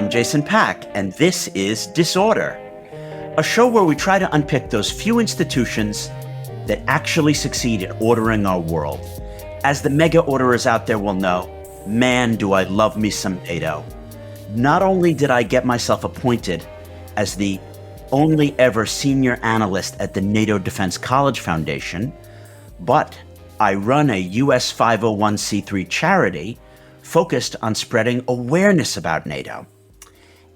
I'm Jason Pack, and this is Disorder, a show where we try to unpick those few institutions that actually succeed at ordering our world. As the mega orderers out there will know, man, do I love me some NATO. Not only did I get myself appointed as the only ever senior analyst at the NATO Defense College Foundation, but I run a US 501c3 charity focused on spreading awareness about NATO.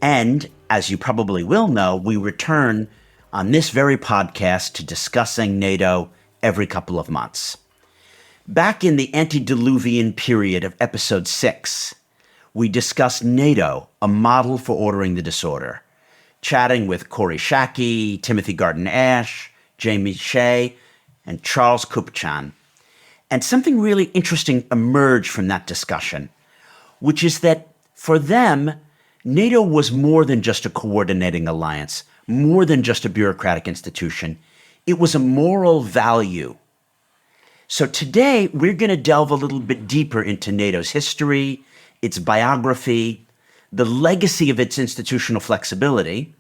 And, as you probably will know, we return on this very podcast to discussing NATO every couple of months. Back in the antediluvian period of episode 6, we discussed NATO, a model for ordering the disorder, chatting with Corey Shackey, Timothy Garton-Ash, Jamie Shea, and Charles Kupchan. And something really interesting emerged from that discussion, which is that for them, NATO was more than just a coordinating alliance, more than just a bureaucratic institution. It was a moral value. So today, we're going to delve a little bit deeper into NATO's history, its biography, the legacy of its institutional flexibility,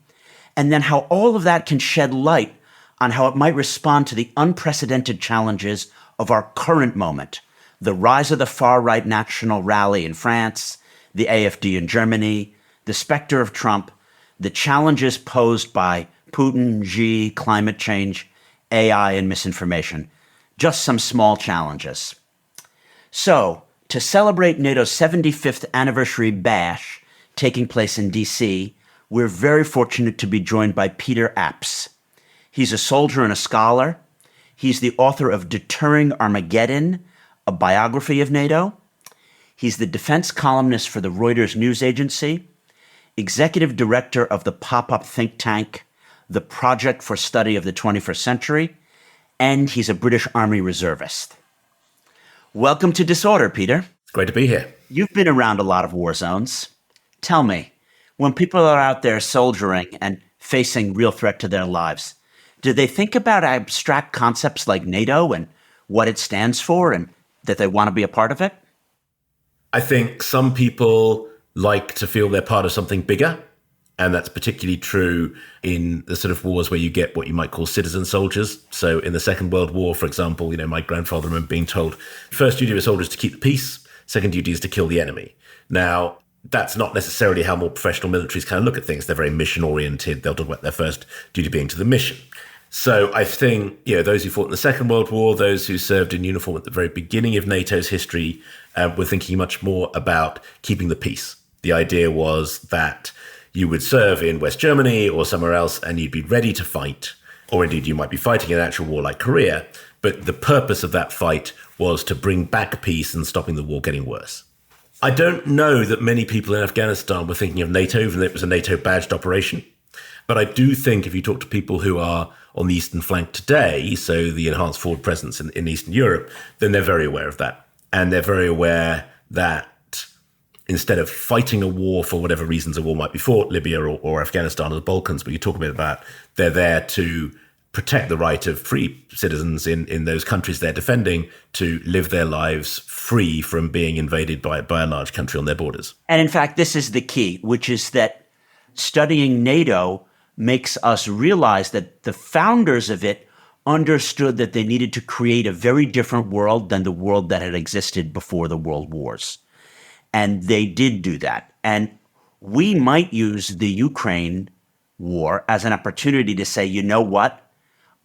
and then how all of that can shed light on how it might respond to the unprecedented challenges of our current moment, the rise of the far-right national rally in France, the AfD in Germany, the spectre of Trump, the challenges posed by Putin, Xi, climate change, AI, and misinformation. Just some small challenges. So, to celebrate NATO's 75th anniversary bash taking place in DC, we're very fortunate to be joined by Peter Apps. He's a soldier and a scholar. He's the author of Deterring Armageddon, a biography of NATO. He's the defense columnist for the Reuters news agency, executive director of the pop-up think tank, the Project for Study of the 21st Century, and he's a British Army reservist. Welcome to Disorder, Peter. It's great to be here. You've been around a lot of war zones. Tell me, when people are out there soldiering and facing real threat to their lives, do they think about abstract concepts like NATO and what it stands for and that they want to be a part of it? I think some people like to feel they're part of something bigger. And that's particularly true in the sort of wars where you get what you might call citizen soldiers. So in the Second World War, for example, my grandfather remember being told, first duty of a soldier is to keep the peace, second duty is to kill the enemy. Now, that's not necessarily how more professional militaries kind of look at things. They're very mission-oriented. They'll talk about their first duty being to the mission. So I think, those who fought in the Second World War, those who served in uniform at the very beginning of NATO's history, were thinking much more about keeping the peace. The idea was that you would serve in West Germany or somewhere else and you'd be ready to fight, or indeed you might be fighting an actual war like Korea, but the purpose of that fight was to bring back peace and stopping the war getting worse. I don't know that many people in Afghanistan were thinking of NATO, even though it was a NATO badged operation. But I do think if you talk to people who are on the eastern flank today, so the enhanced forward presence in Eastern Europe, then they're very aware of that. And they're very aware that instead of fighting a war for whatever reasons a war might be fought, Libya or Afghanistan or the Balkans, but you talk a bit about, they're there to protect the right of free citizens in those countries they're defending to live their lives free from being invaded by a large country on their borders. And in fact, this is the key, which is that studying NATO makes us realize that the founders of it understood that they needed to create a very different world than the world that had existed before the world wars. And they did do that. And we might use the Ukraine war as an opportunity to say, you know what?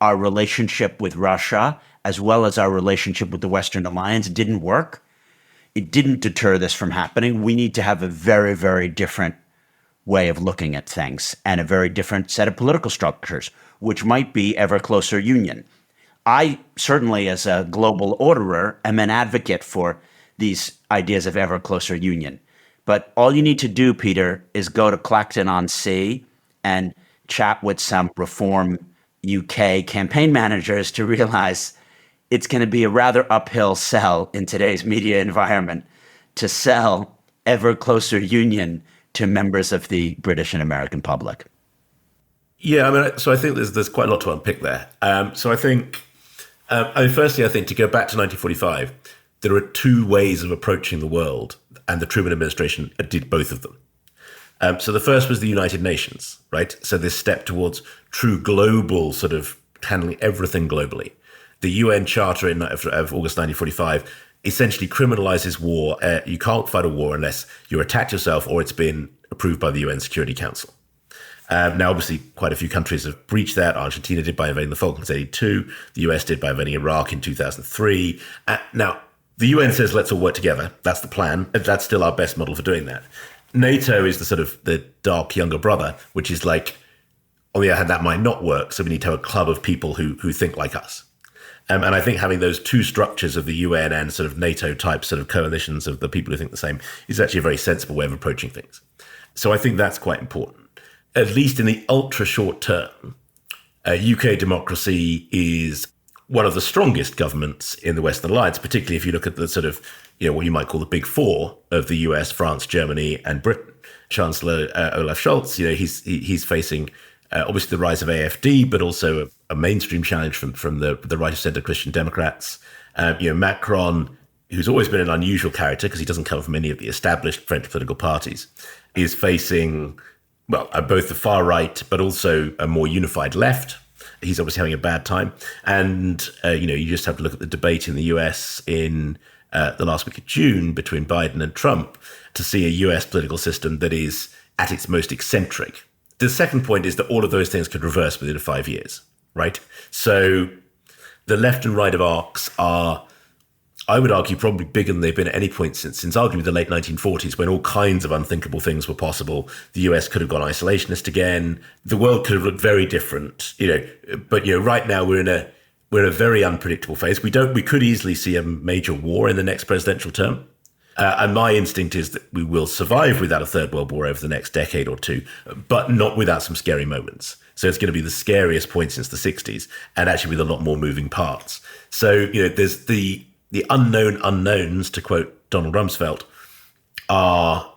Our relationship with Russia, as well as our relationship with the Western Alliance, didn't work. It didn't deter this from happening. We need to have a very, very different way of looking at things and a very different set of political structures, which might be ever closer union. I certainly, as a global orderer, am an advocate for these ideas of ever closer union. But all you need to do, Peter, is go to Clacton-on-Sea and chat with some Reform UK campaign managers to realize it's going to be a rather uphill sell in today's media environment to sell ever closer union to members of the British and American public. Yeah, so I think there's quite a lot to unpick there. So I think, firstly, I think to go back to 1945, there are two ways of approaching the world, and the Truman administration did both of them. So the first was the United Nations, right? So this step towards true global sort of handling everything globally. The UN Charter of August 1945 essentially criminalizes war. You can't fight a war unless you're attacked yourself or it's been approved by the UN Security Council. Now, obviously, quite a few countries have breached that. Argentina did by invading the Falklands in 1982. The US did by invading Iraq in 2003. Now, the UN says, let's all work together. That's the plan. That's still our best model for doing that. NATO is the sort of the dark younger brother, which is like, on the other hand, that might not work. So we need to have a club of people who think like us. And I think having those two structures of the UN and sort of NATO type sort of coalitions of the people who think the same is actually a very sensible way of approaching things. So I think that's quite important. At least in the ultra short term, UK democracy is one of the strongest governments in the Western Alliance, particularly if you look at the sort of, what you might call the big four of the US, France, Germany, and Britain. Chancellor Olaf Scholz, he's facing obviously the rise of AfD, but also a mainstream challenge from the right of centre Christian Democrats. Macron, who's always been an unusual character because he doesn't come from any of the established French political parties, is facing, both the far right, but also a more unified left. He's obviously having a bad time. And, you just have to look at the debate in the US in the last week of June between Biden and Trump to see a US political system that is at its most eccentric. The second point is that all of those things could reverse within 5 years, right? So the left and right of arcs are, I would argue, probably bigger than they've been at any point since arguably the late 1940s, when all kinds of unthinkable things were possible. The US could have gone isolationist again. The world could have looked very different, But right now we're in a very unpredictable phase. We could easily see a major war in the next presidential term. And my instinct is that we will survive without a third world war over the next decade or two, but not without some scary moments. So it's going to be the scariest point since the 60s, and actually with a lot more moving parts. So, there's the unknown unknowns, to quote Donald Rumsfeld, are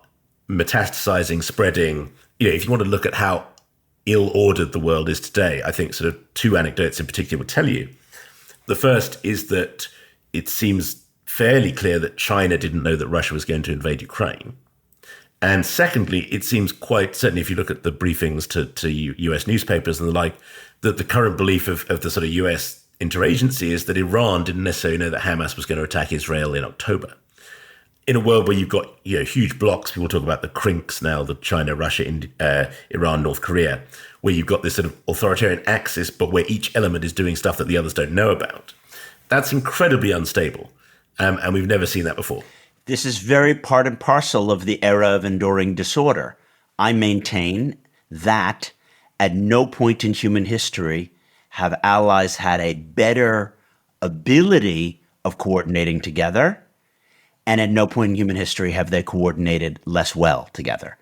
metastasizing, spreading. If you want to look at how ill-ordered the world is today, I think sort of two anecdotes in particular will tell you. The first is that it seems fairly clear that China didn't know that Russia was going to invade Ukraine. And secondly, it seems quite certainly, if you look at the briefings to US newspapers and the like, that the current belief of the sort of US interagency is that Iran didn't necessarily know that Hamas was going to attack Israel in October. In a world where you've got huge blocks, people talk about the CRINCs now, the China, Russia, Iran, North Korea, where you've got this sort of authoritarian axis, but where each element is doing stuff that the others don't know about. That's incredibly unstable. And we've never seen that before. This is very part and parcel of the era of enduring disorder. I maintain that at no point in human history have allies had a better ability of coordinating together, and at no point in human history have they coordinated less well together.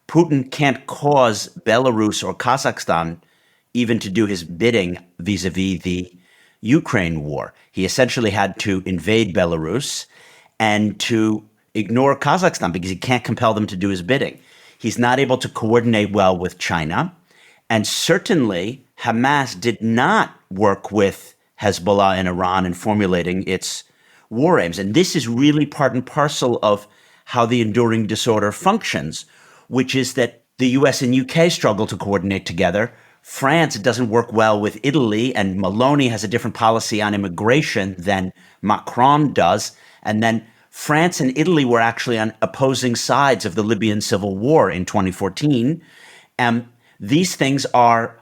Putin can't cause Belarus or Kazakhstan even to do his bidding vis-a-vis the Ukraine war. He essentially had to invade Belarus and to ignore Kazakhstan because he can't compel them to do his bidding. He's not able to coordinate well with China. And certainly Hamas did not work with Hezbollah and Iran in formulating its war aims. And this is really part and parcel of how the enduring disorder functions, which is that the US and UK struggle to coordinate together. France doesn't work well with Italy, and Meloni has a different policy on immigration than Macron does. And then France and Italy were actually on opposing sides of the Libyan civil war in 2014. And these things are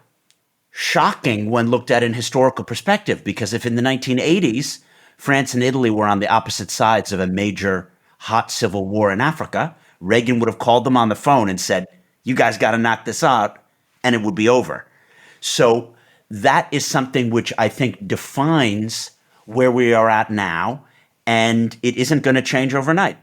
shocking when looked at in historical perspective, because if in the 1980s, France and Italy were on the opposite sides of a major hot civil war in Africa, Reagan would have called them on the phone and said, you guys got to knock this out, and it would be over. So that is something which I think defines where we are at now, and it isn't going to change overnight.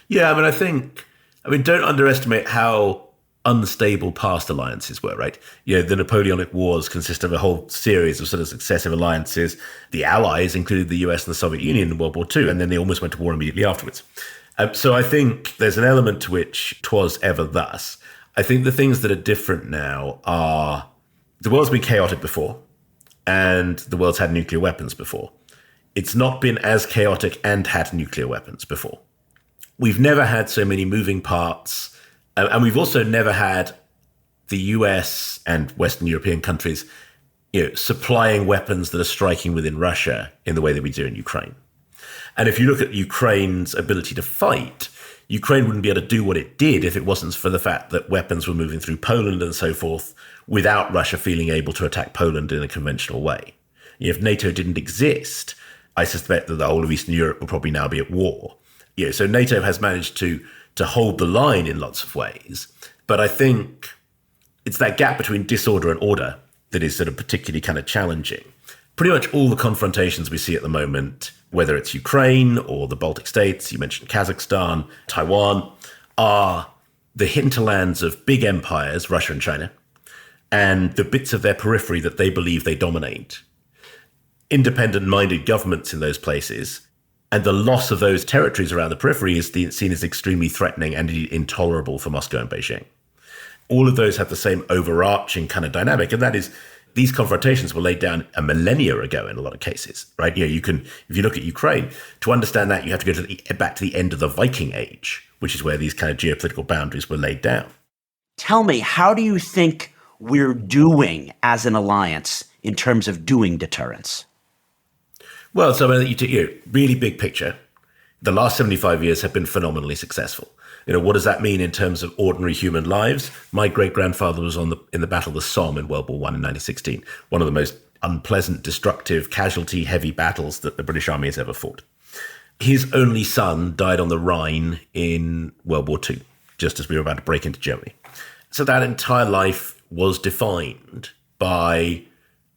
Yeah, I mean, don't underestimate how unstable past alliances were, right? The Napoleonic Wars consist of a whole series of sort of successive alliances. The Allies included the US and the Soviet Union in World War II, and then they almost went to war immediately afterwards. So I think there's an element to which 'twas ever thus. I think the things that are different now are the world's been chaotic before, and the world's had nuclear weapons before. It's not been as chaotic and had nuclear weapons before. We've never had so many moving parts And we've also never had the US and Western European countries, supplying weapons that are striking within Russia in the way that we do in Ukraine. And if you look at Ukraine's ability to fight, Ukraine wouldn't be able to do what it did if it wasn't for the fact that weapons were moving through Poland and so forth without Russia feeling able to attack Poland in a conventional way. If NATO didn't exist, I suspect that the whole of Eastern Europe would probably now be at war. So NATO has managed to hold the line in lots of ways. But I think it's that gap between disorder and order that is sort of particularly kind of challenging. Pretty much all the confrontations we see at the moment, whether it's Ukraine or the Baltic states, you mentioned Kazakhstan, Taiwan, are the hinterlands of big empires, Russia and China, and the bits of their periphery that they believe they dominate. Independent-minded governments in those places, and the loss of those territories around the periphery is seen as extremely threatening and intolerable for Moscow and Beijing. All of those have the same overarching kind of dynamic, and that is these confrontations were laid down a millennia ago in a lot of cases, right? If you look at Ukraine, to understand that, you have to go back to the end of the Viking Age, which is where these kind of geopolitical boundaries were laid down. Tell me, how do you think we're doing as an alliance in terms of doing deterrence? Well, so really big picture, the last 75 years have been phenomenally successful. What does that mean in terms of ordinary human lives? My great-grandfather was in the Battle of the Somme in World War I in 1916, one of the most unpleasant, destructive, casualty-heavy battles that the British Army has ever fought. His only son died on the Rhine in World War II, just as we were about to break into Germany. So that entire life was defined by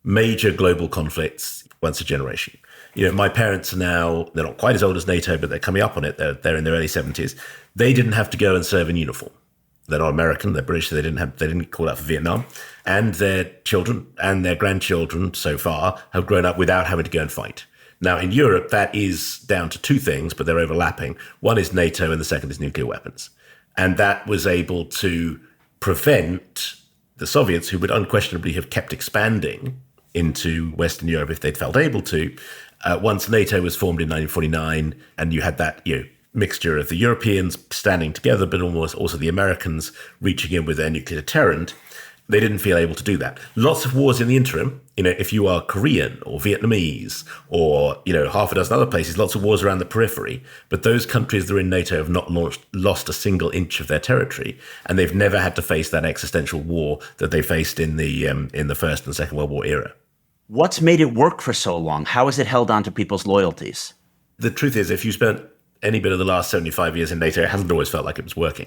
major global conflicts once a generation. My parents are now, they're not quite as old as NATO, but they're coming up on it. They're in their early 70s. They didn't have to go and serve in uniform. They're not American, they're British, so they didn't call out for Vietnam. And their children and their grandchildren so far have grown up without having to go and fight. Now, in Europe, that is down to two things, but they're overlapping. One is NATO and the second is nuclear weapons. And that was able to prevent the Soviets, who would unquestionably have kept expanding into Western Europe if they'd felt able to, once NATO was formed in 1949, and you had that mixture of the Europeans standing together, but almost also the Americans reaching in with their nuclear deterrent, they didn't feel able to do that. Lots of wars in the interim. If you are Korean or Vietnamese or half a dozen other places, lots of wars around the periphery. But those countries that are in NATO have not lost a single inch of their territory, and they've never had to face that existential war that they faced in the First and Second World War era. What's made it work for so long? How has it held on to people's loyalties? The truth is, if you spent any bit of the last 75 years in NATO, it hasn't always felt like it was working.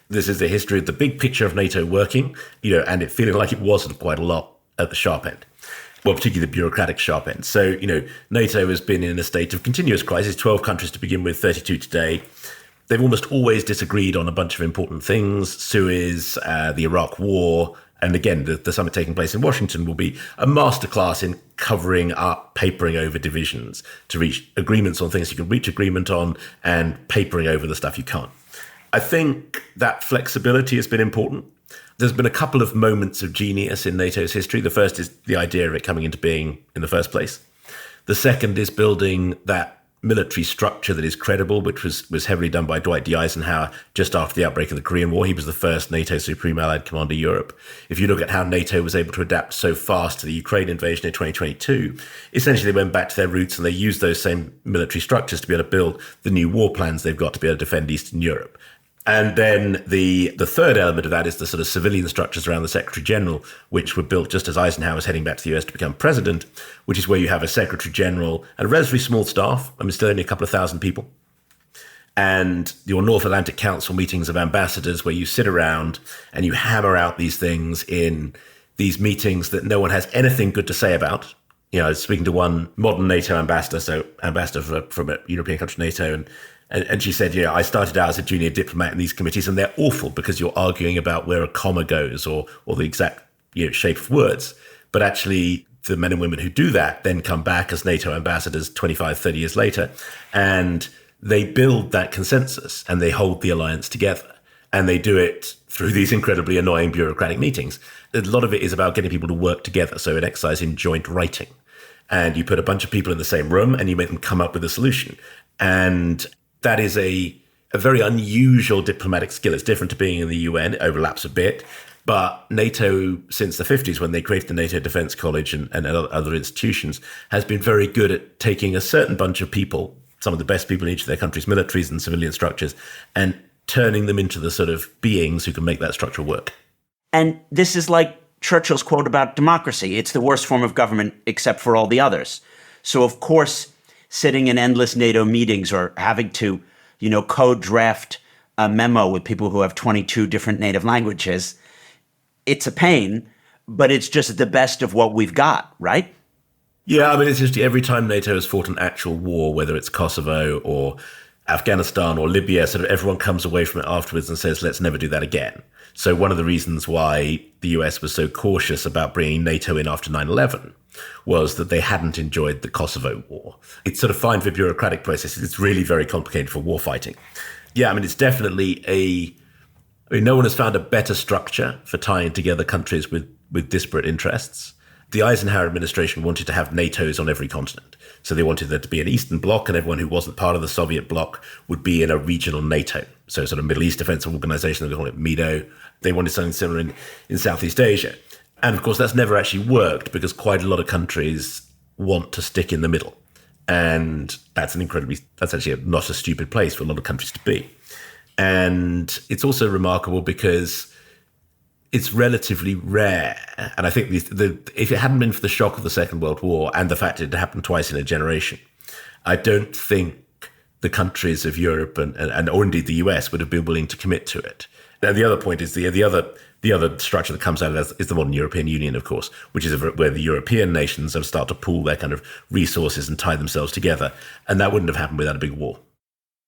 This is the history of the big picture of NATO working, and it feeling like it wasn't quite a lot at the sharp end. Well, particularly the bureaucratic sharp end. So, NATO has been in a state of continuous crisis, 12 countries to begin with, 32 today. They've almost always disagreed on a bunch of important things, Suez, the Iraq War. And again, the summit taking place in Washington will be a masterclass in covering up, papering over divisions to reach agreements on things you can reach agreement on and papering over the stuff you can't. I think that flexibility has been important. There's been a couple of moments of genius in NATO's history. The first is the idea of it coming into being in the first place. The second is building that military structure that is credible, which was heavily done by Dwight D. Eisenhower just after the outbreak of the Korean War. He was the first NATO Supreme Allied Commander Europe. If you look at how NATO was able to adapt so fast to the Ukraine invasion in 2022, essentially they went back to their roots and they used those same military structures to be able to build the new war plans they've got to be able to defend Eastern Europe. And then the third element of that is the sort of civilian structures around the Secretary General, which were built just as Eisenhower was heading back to the US to become president, which is where you have a Secretary General and a relatively small staff. Still only a couple of thousand people. And your North Atlantic Council meetings of ambassadors where you sit around and you hammer out these things in these meetings that no one has anything good to say about. I was speaking to one modern NATO ambassador, so ambassador from a European country, NATO, and she said, I started out as a junior diplomat in these committees, and they're awful because you're arguing about where a comma goes or the exact shape of words. But actually, the men and women who do that then come back as NATO ambassadors 25, 30 years later, and they build that consensus and they hold the alliance together. And they do it through these incredibly annoying bureaucratic meetings. A lot of it is about getting people to work together. So an exercise in joint writing. And you put a bunch of people in the same room and you make them come up with a solution. And that is a a very unusual diplomatic skill. It's different to being in the UN. It overlaps a bit. But NATO, since the 50s, when they created the NATO Defense College and other institutions, has been very good at taking a certain bunch of people, some of the best people in each of their countries' militaries and civilian structures, and turning them into the sort of beings who can make that structure work. And this is like Churchill's quote about democracy. It's the worst form of government except for all the others. So, of course, sitting in endless NATO meetings or having to, code draft a memo with people who have 22 different native languages, it's a pain, but it's just the best of what we've got, right? Yeah, I mean, it's just every time NATO has fought an actual war, whether it's Kosovo or Afghanistan or Libya, sort of everyone comes away from it afterwards and says, let's never do that again. So one of the reasons why the US was so cautious about bringing NATO in after 9/11 was that they hadn't enjoyed the Kosovo war. It's sort of fine for bureaucratic processes. It's really very complicated for war fighting. Yeah, I mean, it's definitely no one has found a better structure for tying together countries with disparate interests. The Eisenhower administration wanted to have NATOs on every continent. So they wanted there to be an Eastern Bloc, and everyone who wasn't part of the Soviet bloc would be in a regional NATO. So sort of Middle East Defense Organization, they call it MEDO. They wanted something similar in Southeast Asia. And of course, that's never actually worked because quite a lot of countries want to stick in the middle. And that's actually not a stupid place for a lot of countries to be. And it's also remarkable because it's relatively rare. And I think if it hadn't been for the shock of the Second World War and the fact it had happened twice in a generation, I don't think the countries of Europe and or indeed the US would have been willing to commit to it. Now, the other point is the other structure that comes out of that is the modern European Union, of course, which is where the European nations have started to pool their kind of resources and tie themselves together. And that wouldn't have happened without a big war.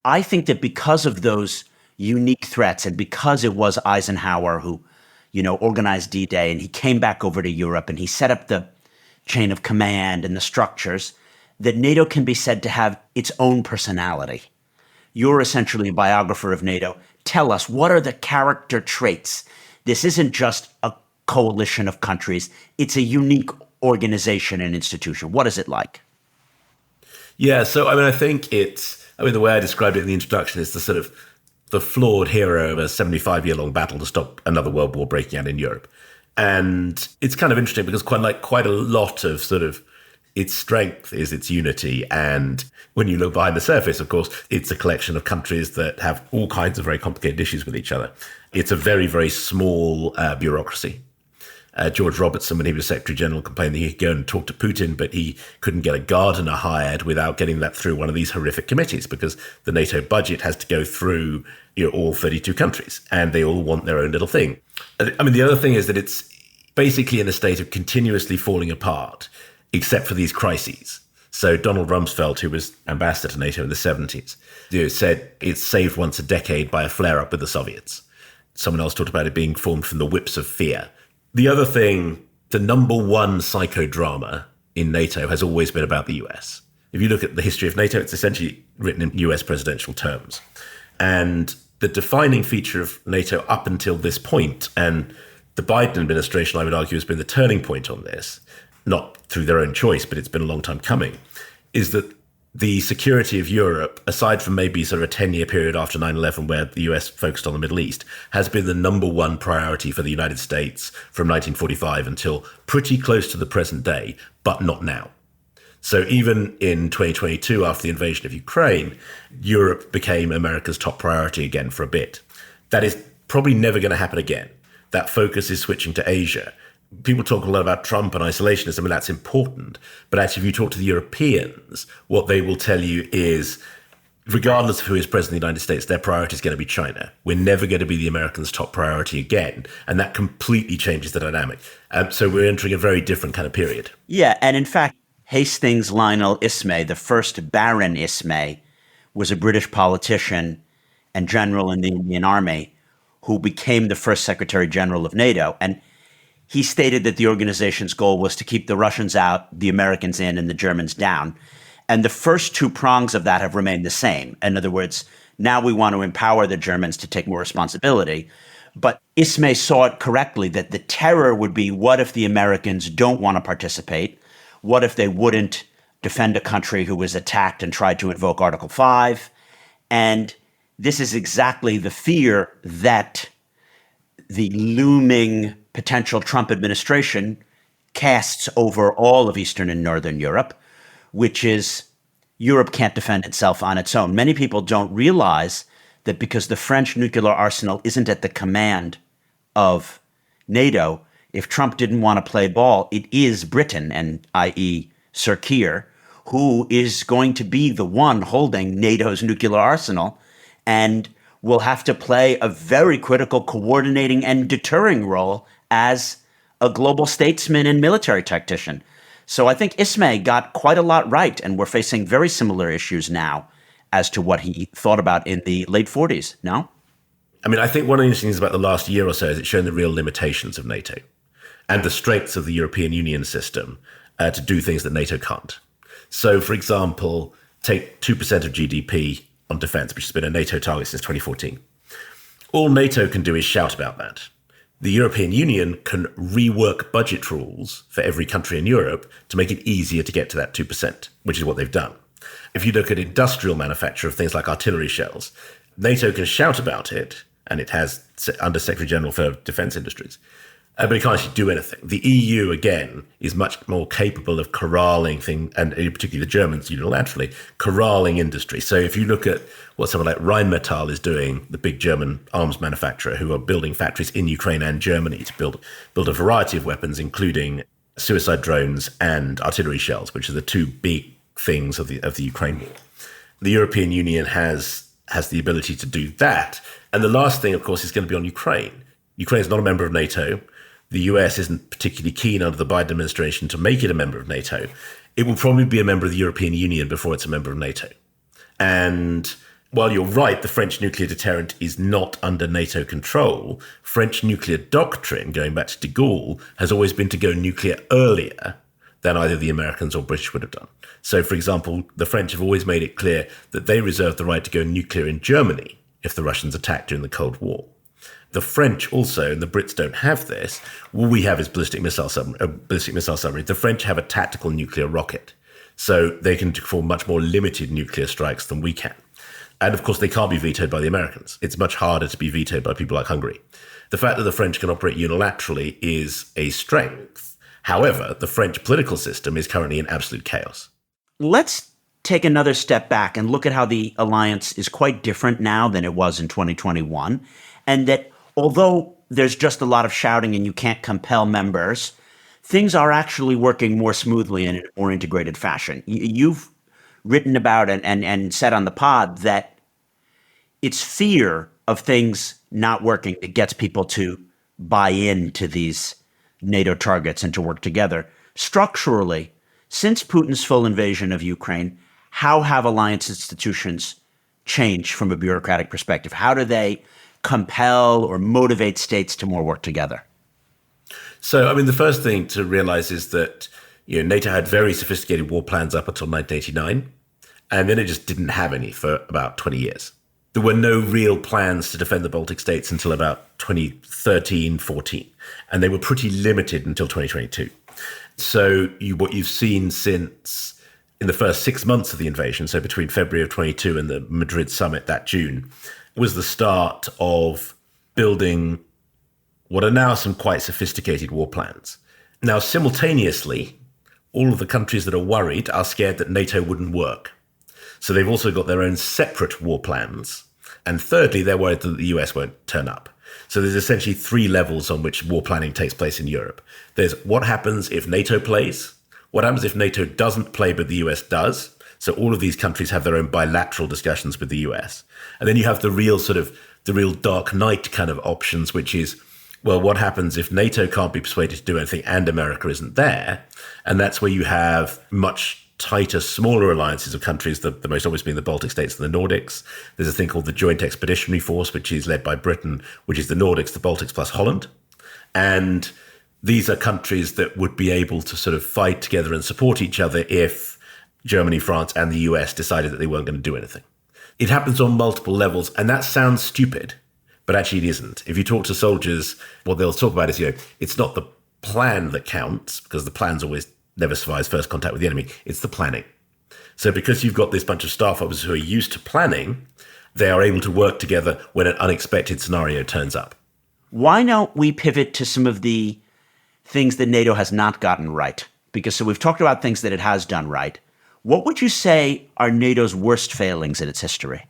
I think that because of those unique threats and because it was Eisenhower who organized D-Day, and he came back over to Europe and he set up the chain of command and the structures, that NATO can be said to have its own personality. You're essentially a biographer of NATO. Tell us, what are the character traits? This isn't just a coalition of countries. It's a unique organization and institution. What is it like? Yeah, so I think the way I described it in the introduction is the flawed hero of a 75-year-long battle to stop another world war breaking out in Europe. And it's kind of interesting because quite a lot of sort of its strength is its unity. And when you look behind the surface, of course, it's a collection of countries that have all kinds of very complicated issues with each other. It's a very, very small bureaucracy. George Robertson, when he was Secretary General, complained that he could go and talk to Putin, but he couldn't get a gardener hired without getting that through one of these horrific committees, because the NATO budget has to go through all 32 countries, and they all want their own little thing. I mean, the other thing is that it's basically in a state of continuously falling apart, except for these crises. So Donald Rumsfeld, who was ambassador to NATO in the 70s, said it's saved once a decade by a flare-up with the Soviets. Someone else talked about it being formed from the whips of fear. The other thing, the number one psychodrama in NATO has always been about the US. If you look at the history of NATO, it's essentially written in US presidential terms. And the defining feature of NATO up until this point, and the Biden administration, I would argue, has been the turning point on this, not through their own choice, but it's been a long time coming, is that the security of Europe, aside from maybe sort of a 10-year period after 9/11 where the US focused on the Middle East, has been the number one priority for the United States from 1945 until pretty close to the present day, but not now. So even in 2022, after the invasion of Ukraine, Europe became America's top priority again for a bit. That is probably never going to happen again. That focus is switching to Asia. People talk a lot about Trump and isolationism, and that's important. But actually, if you talk to the Europeans, what they will tell you is, regardless of who is president of the United States, their priority is going to be China. We're never going to be the Americans' top priority again. And that completely changes the dynamic. So we're entering a very different kind of period. Yeah, and in fact, Hastings Lionel Ismay, the first Baron Ismay, was a British politician and general in the Indian Army who became the first Secretary General of NATO. And he stated that the organization's goal was to keep the Russians out, the Americans in, and the Germans down. And the first two prongs of that have remained the same. In other words, now we want to empower the Germans to take more responsibility. But Ismay saw it correctly, that the terror would be, what if the Americans don't want to participate? What if they wouldn't defend a country who was attacked and tried to invoke Article 5? And this is exactly the fear that the looming potential Trump administration casts over all of Eastern and Northern Europe, which is Europe can't defend itself on its own. Many people don't realize that because the French nuclear arsenal isn't at the command of NATO, if Trump didn't want to play ball, it is Britain, and i.e. Sir Keir, who is going to be the one holding NATO's nuclear arsenal and will have to play a very critical coordinating and deterring role as a global statesman and military tactician. So I think Ismay got quite a lot right, and we're facing very similar issues now as to what he thought about in the late 40s, no? I mean, I think one of the interesting things about the last year or so is it's shown the real limitations of NATO and the strengths of the European Union system to do things that NATO can't. So, for example, take 2% of GDP on defense, which has been a NATO target since 2014. All NATO can do is shout about that. The European Union can rework budget rules for every country in Europe to make it easier to get to that 2%, which is what they've done. If you look at industrial manufacture of things like artillery shells, NATO can shout about it, and it has Under Secretary General for Defense Industries, but it can't actually do anything. The EU, again, is much more capable of corralling things, and particularly the Germans unilaterally, corralling industry. So if you look at what someone like Rheinmetall is doing, the big German arms manufacturer, who are building factories in Ukraine and Germany to build a variety of weapons, including suicide drones and artillery shells, which are the two big things of the Ukraine war. The European Union has the ability to do that. And the last thing, of course, is going to be on Ukraine. Ukraine is not a member of NATO. The US isn't particularly keen under the Biden administration to make it a member of NATO. It will probably be a member of the European Union before it's a member of NATO. And while you're right, the French nuclear deterrent is not under NATO control, French nuclear doctrine, going back to de Gaulle, has always been to go nuclear earlier than either the Americans or British would have done. So, for example, the French have always made it clear that they reserve the right to go nuclear in Germany if the Russians attacked during the Cold War. The French also, and the Brits don't have this, all we have is ballistic missile submarines. The French have a tactical nuclear rocket, so they can perform much more limited nuclear strikes than we can. And of course, they can't be vetoed by the Americans. It's much harder to be vetoed by people like Hungary. The fact that the French can operate unilaterally is a strength. However, the French political system is currently in absolute chaos. Let's take another step back and look at how the alliance is quite different now than it was in 2021, and that although there's just a lot of shouting and you can't compel members, things are actually working more smoothly in a more integrated fashion. You've written about and said on the pod that it's fear of things not working that gets people to buy into these NATO targets and to work together. Structurally, since Putin's full invasion of Ukraine, how have alliance institutions changed from a bureaucratic perspective? How do they compel or motivate states to more work together? So, I mean, the first thing to realize is that NATO had very sophisticated war plans up until 1989, and then it just didn't have any for about 20 years. There were no real plans to defend the Baltic states until about 2013, 14, and they were pretty limited until 2022. So what you've seen since in the first 6 months of the invasion, so between February of 22 and the Madrid summit that June, was the start of building what are now some quite sophisticated war plans. Now, simultaneously, all of the countries that are worried are scared that NATO wouldn't work. So they've also got their own separate war plans. And thirdly, they're worried that the US won't turn up. So there's essentially three levels on which war planning takes place in Europe. There's what happens if NATO plays, what happens if NATO doesn't play but the US does. So all of these countries have their own bilateral discussions with the US. And then you have the real dark night kind of options, which is, well, what happens if NATO can't be persuaded to do anything and America isn't there? And that's where you have much tighter, smaller alliances of countries, the most obvious being the Baltic states and the Nordics. There's a thing called the Joint Expeditionary Force, which is led by Britain, which is the Nordics, the Baltics plus Holland. And these are countries that would be able to sort of fight together and support each other if Germany, France, and the US decided that they weren't going to do anything. It happens on multiple levels, and that sounds stupid, but actually it isn't. If you talk to soldiers, what they'll talk about is, it's not the plan that counts, because the plan's always never survives first contact with the enemy. It's the planning. So because you've got this bunch of staff officers who are used to planning, they are able to work together when an unexpected scenario turns up. Why don't we pivot to some of the things that NATO has not gotten right? Because so we've talked about things that it has done right. What would you say are NATO's worst failings in its history?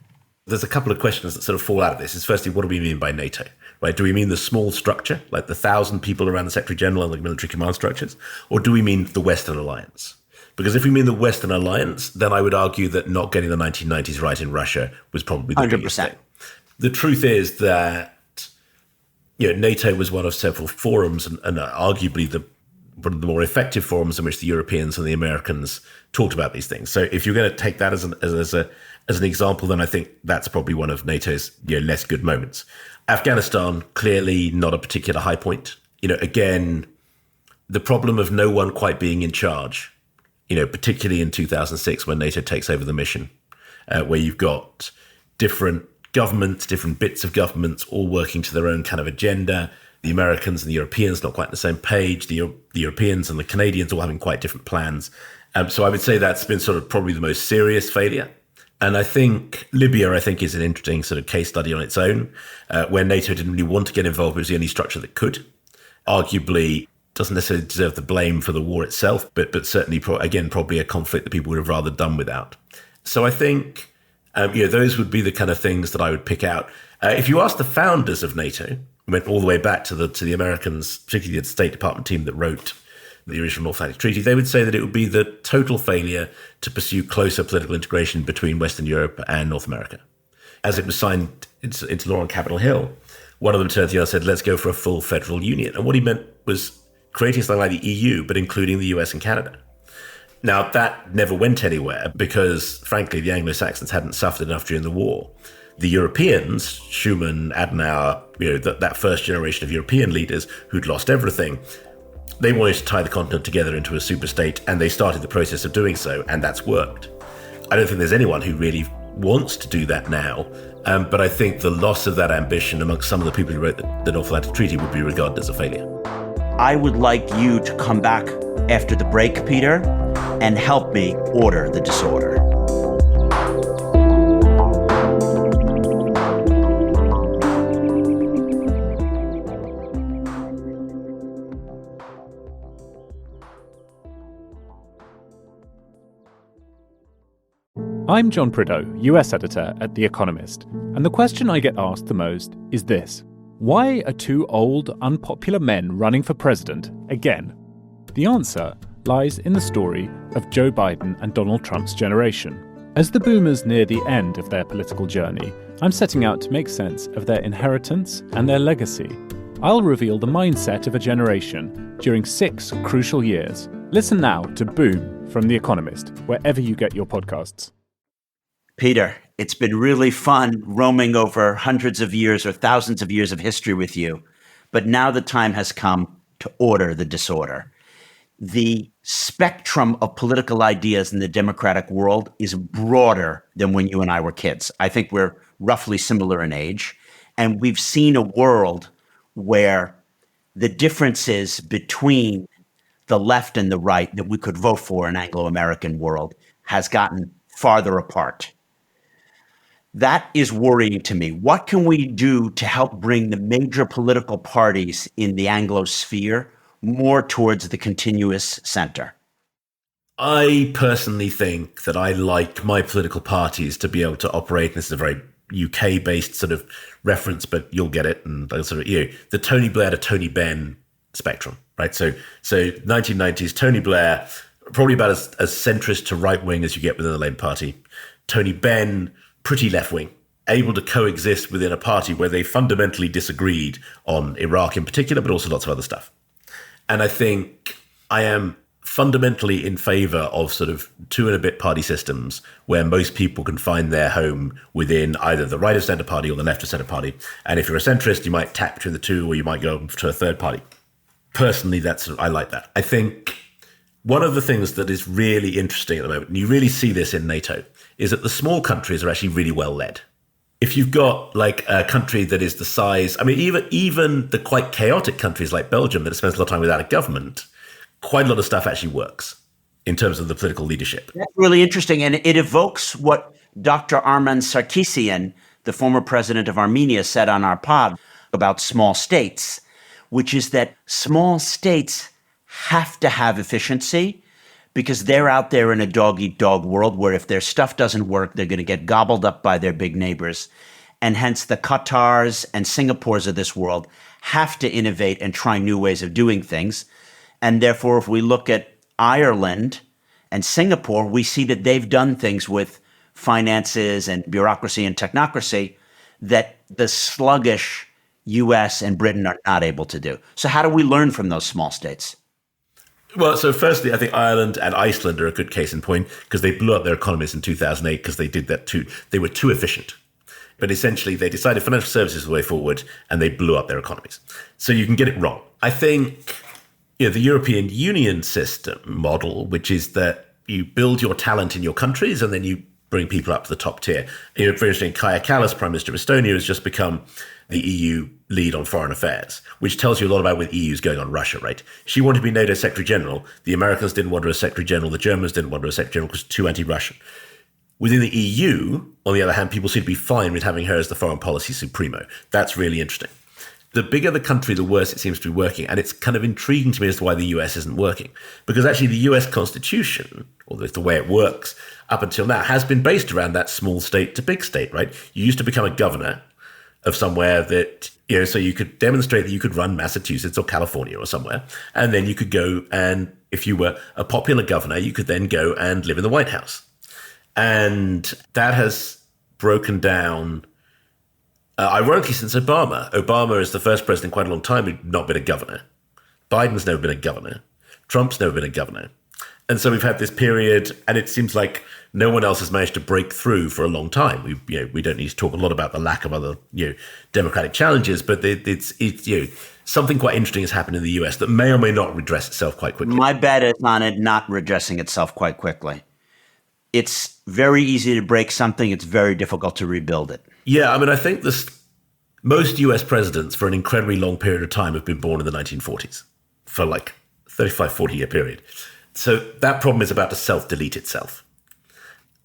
There's a couple of questions that sort of fall out of this. Is firstly, what do we mean by NATO? Right? Do we mean the small structure, like the 1,000 people around the Secretary General and the military command structures? Or do we mean the Western Alliance? Because if we mean the Western Alliance, then I would argue that not getting the 1990s right in Russia was probably the 100%. biggest thing. The truth is that NATO was one of several forums and arguably one of the more effective forums in which the Europeans and the Americans talked about these things. So if you're going to take that as an example, then I think that's probably one of NATO's less good moments. Afghanistan, clearly not a particular high point. Again, the problem of no one quite being in charge, particularly in 2006 when NATO takes over the mission, where you've got different governments, different bits of governments all working to their own kind of agenda. The Americans and the Europeans not quite on the same page. The Europeans and the Canadians all having quite different plans. So I would say that's been sort of probably the most serious failure. And I think Libya, is an interesting sort of case study on its own, where NATO didn't really want to get involved. It was the only structure that could. Arguably, doesn't necessarily deserve the blame for the war itself, but certainly, probably a conflict that people would have rather done without. So I think, those would be the kind of things that I would pick out. If you ask the founders of NATO, went all the way back to the Americans, particularly the State Department team that wrote the original North Atlantic Treaty, they would say that it would be the total failure to pursue closer political integration between Western Europe and North America. As it was signed into law on Capitol Hill, one of them turned to the other and said, let's go for a full federal union. And what he meant was creating something like the EU, but including the US and Canada. Now, that never went anywhere because, frankly, the Anglo-Saxons hadn't suffered enough during the war. The Europeans, Schuman, Adenauer, that first generation of European leaders who'd lost everything, they wanted to tie the continent together into a superstate, and they started the process of doing so, and that's worked. I don't think there's anyone who really wants to do that now, but I think the loss of that ambition amongst some of the people who wrote the North Atlantic Treaty would be regarded as a failure. I would like you to come back after the break, Peter, and help me order the disorder. I'm John Prideaux, US editor at The Economist, and the question I get asked the most is this: why are two old, unpopular men running for president again? The answer lies in the story of Joe Biden and Donald Trump's generation. As the boomers near the end of their political journey, I'm setting out to make sense of their inheritance and their legacy. I'll reveal the mindset of a generation during 6 crucial years. Listen now to Boom from The Economist, wherever you get your podcasts. Peter, it's been really fun roaming over hundreds of years or thousands of years of history with you. But now the time has come to order the disorder. The spectrum of political ideas in the democratic world is broader than when you and I were kids. I think we're roughly similar in age. And we've seen a world where the differences between the left and the right that we could vote for in Anglo-American world has gotten farther apart. That is worrying to me. What can we do to help bring the major political parties in the Anglo sphere more towards the continuous center? I personally think that I like my political parties to be able to operate, and this is a very UK-based sort of reference, but you'll get it, and sort of, the Tony Blair to Tony Benn spectrum, right? So 1990s, Tony Blair, probably about as centrist to right-wing as you get within the Labour Party. Tony Benn, pretty left-wing, able to coexist within a party where they fundamentally disagreed on Iraq in particular, but also lots of other stuff. And I think I am fundamentally in favor of sort of 2 and a bit party systems where most people can find their home within either the right of centre party or the left of centre party. And if you're a centrist, you might tap between the two, or you might go to a third party. Personally, I like that. I think one of the things that is really interesting at the moment, and you really see this in NATO, is that the small countries are actually really well led. If you've got like a country that is the size, I mean, even the quite chaotic countries like Belgium that spends a lot of time without a government, quite a lot of stuff actually works in terms of the political leadership. That's really interesting. And it evokes what Dr. Arman Sarkisian, the former president of Armenia said on our pod about small states, which is that small states have to have efficiency because they're out there in a dog-eat-dog world where if their stuff doesn't work, they're going to get gobbled up by their big neighbors. And hence the Qatars and Singapores of this world have to innovate and try new ways of doing things. And therefore, if we look at Ireland and Singapore, we see that they've done things with finances and bureaucracy and technocracy that the sluggish US and Britain are not able to do. So how do we learn from those small states? Well, so firstly, I think Ireland and Iceland are a good case in point because they blew up their economies in 2008 because they did that too. They were too efficient. But essentially, they decided financial services was the way forward and they blew up their economies. So you can get it wrong. I think the European Union system model, which is that you build your talent in your countries and then you bring people up to the top tier. Very interesting, Kaja Kallas, Prime Minister of Estonia, has just become the EU lead on foreign affairs, which tells you a lot about what the EU is going on Russia, right? She wanted to be NATO Secretary General. The Americans didn't want her as Secretary General. The Germans didn't want her as Secretary General because too anti-Russian. Within the EU, on the other hand, people seem to be fine with having her as the foreign policy supremo. That's really interesting. The bigger the country, the worse it seems to be working. And it's kind of intriguing to me as to why the US isn't working. Because actually the US Constitution, or the way it works up until now, has been based around that small state to big state, right? You used to become a governor of somewhere that, so you could demonstrate that you could run Massachusetts or California or somewhere. And then you could go and, if you were a popular governor, you could then go and live in the White House. And that has broken down, ironically, since Obama. Obama is the first president in quite a long time who'd not been a governor. Biden's never been a governor. Trump's never been a governor. And so we've had this period, and it seems like no one else has managed to break through for a long time. We don't need to talk a lot about the lack of other democratic challenges, but it's something quite interesting has happened in the US that may or may not redress itself quite quickly. My bet is on it not redressing itself quite quickly. It's very easy to break something. It's very difficult to rebuild it. Yeah, I mean, I think most US presidents for an incredibly long period of time have been born in the 1940s for like 35, 40-year period. So that problem is about to self-delete itself.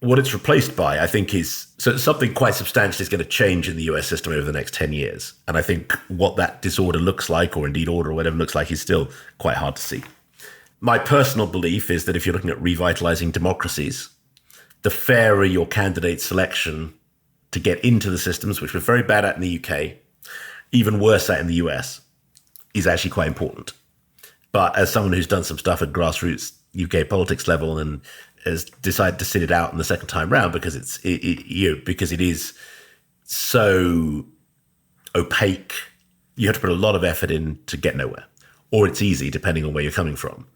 What it's replaced by, I think, is something quite substantial is going to change in the US system over the next 10 years. And I think what that disorder looks like, or indeed order or whatever looks like, is still quite hard to see. My personal belief is that if you're looking at revitalizing democracies, the fairer your candidate selection to get into the systems, which we're very bad at in the UK, even worse at in the US, is actually quite important. But as someone who's done some stuff at grassroots UK politics level and has decided to sit it out in the second time round because because it is so opaque, you have to put a lot of effort in to get nowhere, or it's easy depending on where you're coming from,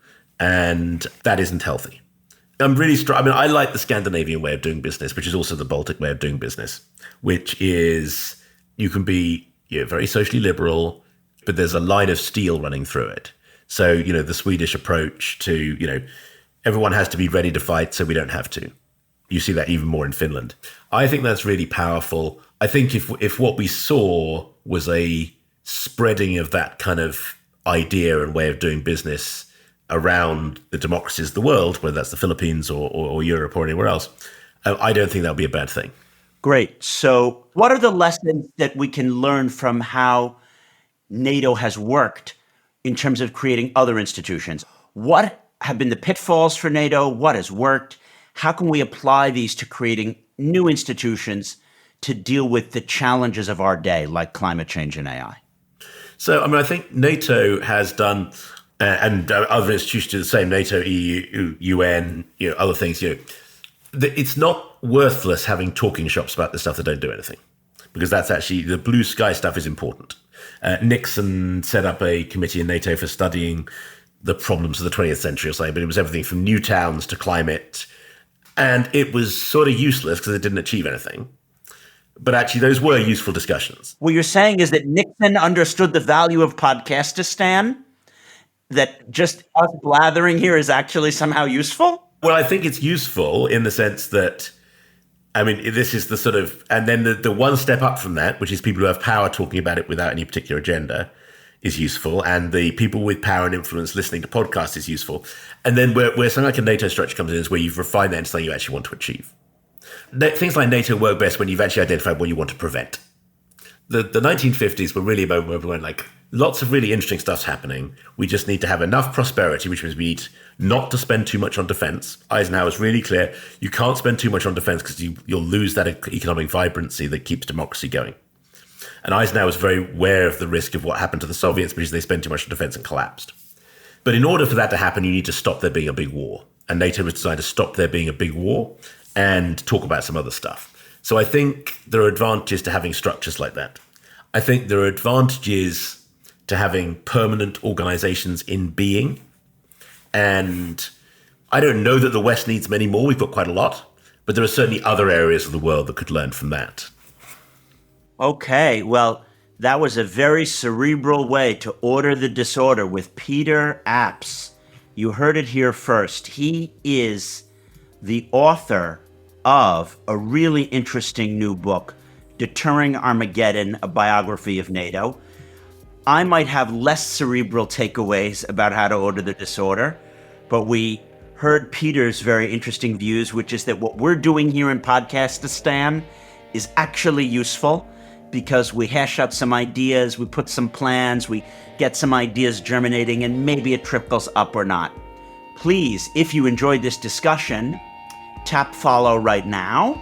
and that isn't healthy. I'm really I like the Scandinavian way of doing business, which is also the Baltic way of doing business, which is you can be very socially liberal, but there's a line of steel running through it. So, the Swedish approach to, everyone has to be ready to fight so we don't have to. You see that even more in Finland. I think that's really powerful. I think if what we saw was a spreading of that kind of idea and way of doing business around the democracies of the world, whether that's the Philippines or Europe or anywhere else, I don't think that would be a bad thing. Great. So what are the lessons that we can learn from how NATO has worked in terms of creating other institutions? What have been the pitfalls for NATO? What has worked? How can we apply these to creating new institutions to deal with the challenges of our day, like climate change and AI? So, I think NATO has done, and other institutions do the same, NATO, EU, UN, other things, it's not worthless having talking shops about the stuff that don't do anything, because that's actually, the blue sky stuff is important. Nixon set up a committee in NATO for studying the problems of the 20th century or something, but it was everything from new towns to climate. And it was sort of useless because it didn't achieve anything. But actually, those were useful discussions. What you're saying is that Nixon understood the value of Podcastistan, that just us blathering here is actually somehow useful? Well, I think it's useful in the sense that, this is the sort of, and then the one step up from that, which is people who have power talking about it without any particular agenda, is useful. And the people with power and influence listening to podcasts is useful. And then where something like a NATO structure comes in is where you've refined that into something you actually want to achieve. things like NATO work best when you've actually identified what you want to prevent. The 1950s were really a moment where we went like, lots of really interesting stuff's happening. We just need to have enough prosperity, which means we need not to spend too much on defense. Eisenhower was really clear. You can't spend too much on defense because you'll lose that economic vibrancy that keeps democracy going. And Eisenhower was very aware of the risk of what happened to the Soviets because they spent too much on defense and collapsed. But in order for that to happen, you need to stop there being a big war. And NATO was designed to stop there being a big war and talk about some other stuff. So I think there are advantages to having structures like that. I think there are advantages to having permanent organizations in being. And I don't know that the West needs many more. We've got quite a lot. But there are certainly other areas of the world that could learn from that. Okay, well, that was a very cerebral way to order the disorder with Peter Apps. You heard it here first. He is the author of a really interesting new book, Deterring Armageddon, a Biography of NATO. I might have less cerebral takeaways about how to order the disorder, but we heard Peter's very interesting views, which is that what we're doing here in Podcastistan is actually useful because we hash out some ideas, we put some plans, we get some ideas germinating, and maybe it trickles up or not. Please, if you enjoyed this discussion, tap follow right now.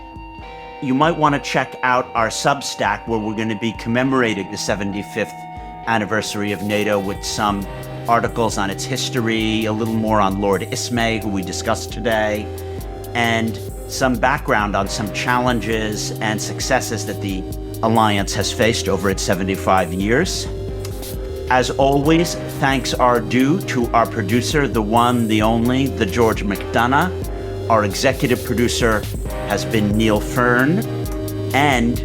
You might want to check out our Substack where we're going to be commemorating the 75th anniversary of NATO with some articles on its history, a little more on Lord Ismay, who we discussed today, and some background on some challenges and successes that the Alliance has faced over its 75 years. As always, thanks are due to our producer, the one, the only, the George McDonough. Our executive producer has been Neil Fern. And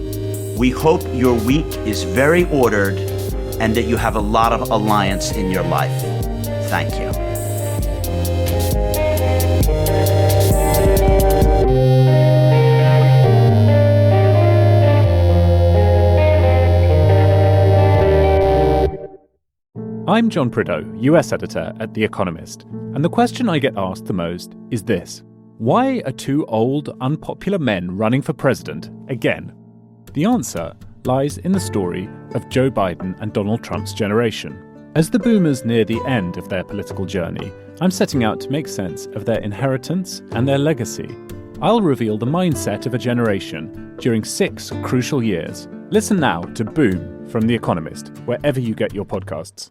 we hope your week is very ordered and that you have a lot of alliance in your life. Thank you. I'm John Prideaux, US editor at The Economist, and the question I get asked the most is this: why are two old, unpopular men running for president again? The answer lies in the story of Joe Biden and Donald Trump's generation. As the boomers near the end of their political journey, I'm setting out to make sense of their inheritance and their legacy. I'll reveal the mindset of a generation during 6 crucial years. Listen now to Boom from The Economist, wherever you get your podcasts.